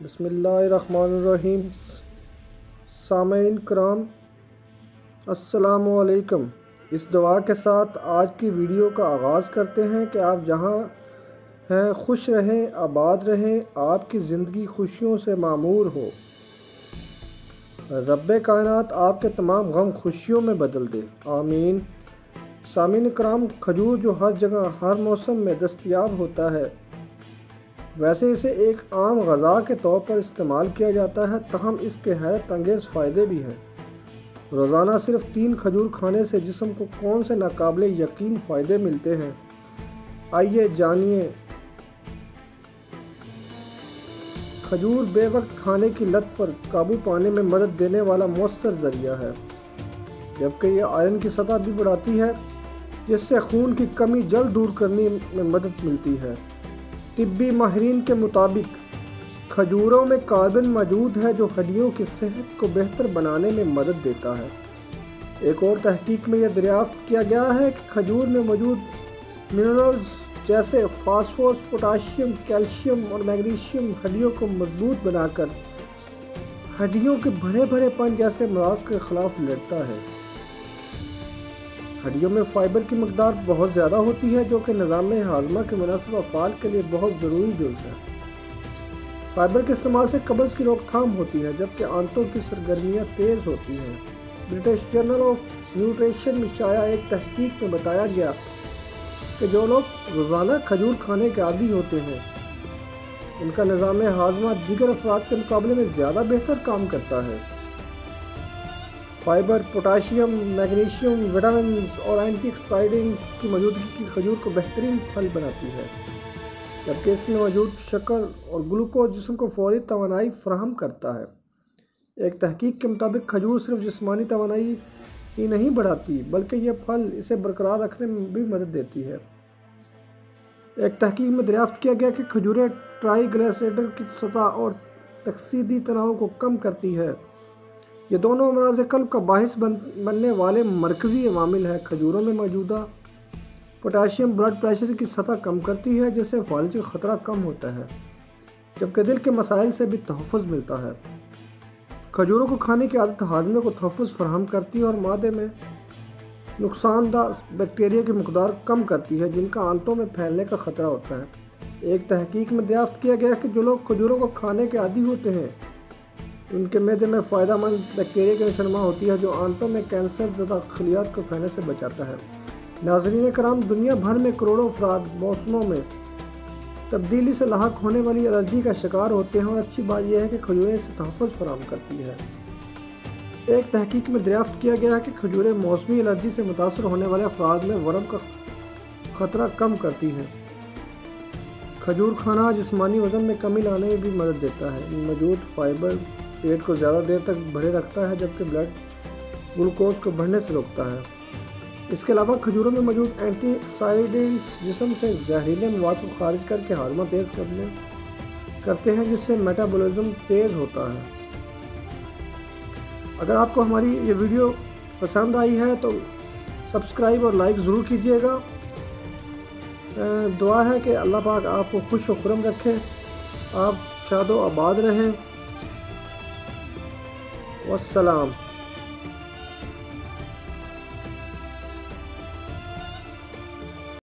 بسم اللہ الرحمن الرحیم۔ سامعین کرام السلام علیکم۔ اس دعا کے ساتھ آج کی ویڈیو کا آغاز کرتے ہیں کہ آپ جہاں ہیں خوش رہیں، آباد رہیں، آپ کی زندگی خوشیوں سے معمور ہو۔ رب کائنات آپ کے تمام غم خوشیوں میں بدل دے، آمین۔ سامعین کرام، کھجور جو ہر جگہ ہر موسم میں دستیاب ہوتا ہے، ویسے اسے ایک عام غذا کے طور پر استعمال کیا جاتا ہے، تاہم اس کے حیرت انگیز فائدے بھی ہیں۔ روزانہ صرف 3 کھجور کھانے سے جسم کو کون سے ناقابل یقین فائدے ملتے ہیں، آئیے جانیے۔ کھجور بے وقت کھانے کی لت پر قابو پانے میں مدد دینے والا مؤثر ذریعہ ہے، جبکہ یہ آئرن کی سطح بھی بڑھاتی ہے، جس سے خون کی کمی جلد دور کرنے میں مدد ملتی ہے۔ طبی ماہرین کے مطابق کھجوروں میں کاربن موجود ہے جو ہڈیوں کی صحت کو بہتر بنانے میں مدد دیتا ہے۔ ایک اور تحقیق میں یہ دریافت کیا گیا ہے کہ کھجور میں موجود منرلز جیسے فاسفورس، پوٹاشیم، کیلشیم اور میگنیشیم ہڈیوں کو مضبوط بنا کر ہڈیوں کے بھرے پن جیسے امراض کے خلاف لڑتا ہے۔ ہڈیوں میں فائبر کی مقدار بہت زیادہ ہوتی ہے، جو کہ نظام ہاضمہ کے مناسب افعال کے لیے بہت ضروری جز ہے۔ فائبر کے استعمال سے قبض کی روک تھام ہوتی ہے، جبکہ آنتوں کی سرگرمیاں تیز ہوتی ہیں۔ برٹش جرنل آف نیوٹریشن میں شائع ایک تحقیق میں بتایا گیا کہ جو لوگ روزانہ کھجور کھانے کے عادی ہوتے ہیں، ان کا نظام ہاضمہ دیگر افراد کے مقابلے میں زیادہ بہتر کام کرتا ہے۔ فائبر، پوٹاشیم، میگنیشیم، وٹامنز اور اینٹی آکسیڈنٹس کی موجودگی کی کھجور کو بہترین پھل بناتی ہے، جبکہ اس میں موجود شکر اور گلوکوز جسم کو فوری توانائی فراہم کرتا ہے۔ ایک تحقیق کے مطابق کھجور صرف جسمانی توانائی ہی نہیں بڑھاتی، بلکہ یہ پھل اسے برقرار رکھنے میں بھی مدد دیتی ہے۔ ایک تحقیق میں دریافت کیا گیا کہ کھجوریں ٹرائی گلیسیریڈر کی سطح اور تکسیدی تناؤ کو کم کرتی ہے۔ یہ دونوں امراض قلب کا باعث بننے والے مرکزی عوامل ہیں۔ کھجوروں میں موجودہ پوٹاشیم بلڈ پریشر کی سطح کم کرتی ہے، جس سے فالج کا خطرہ کم ہوتا ہے، جبکہ دل کے مسائل سے بھی تحفظ ملتا ہے۔ کھجوروں کو کھانے کی عادت ہاضمے کو تحفظ فراہم کرتی ہے اور معدے میں نقصان دہ بیکٹیریا کی مقدار کم کرتی ہے، جن کا آنتوں میں پھیلنے کا خطرہ ہوتا ہے۔ ایک تحقیق میں دریافت کیا گیا کہ جو لوگ کھجوروں کو کھانے کے عادی ہوتے ہیں، ان کے معدے میں فائدہ مند بیکٹیریا کی نشوونما ہوتی ہے، جو آنتوں میں کینسر زدہ خلیات کو پھیلنے سے بچاتا ہے۔ ناظرین کرام، دنیا بھر میں کروڑوں افراد موسموں میں تبدیلی سے لاحق ہونے والی الرجی کا شکار ہوتے ہیں، اور اچھی بات یہ ہے کہ کھجوریں اس سے تحفظ فراہم کرتی ہے۔ ایک تحقیق میں دریافت کیا گیا ہے کہ کھجوریں موسمی الرجی سے متاثر ہونے والے افراد میں ورم کا خطرہ کم کرتی ہیں۔ کھجور کھانا جسمانی وزن میں کمی لانے میں بھی مدد دیتا ہے۔ ان میں موجود فائبر پیٹ کو زیادہ دیر تک بھرے رکھتا ہے، جبکہ بلڈ گلوکوز کو بڑھنے سے روکتا ہے۔ اس کے علاوہ کھجوروں میں موجود اینٹی آکسیڈنٹس جسم سے زہریلے مواد کو خارج کر کے ہاضمہ تیز کرتے ہیں، جس سے میٹابولزم تیز ہوتا ہے۔ اگر آپ کو ہماری یہ ویڈیو پسند آئی ہے تو سبسکرائب اور لائک ضرور کیجیے گا۔ دعا ہے کہ اللہ پاک آپ کو خوش و خرم رکھے، آپ شاد و آباد رہیں۔ والسلام۔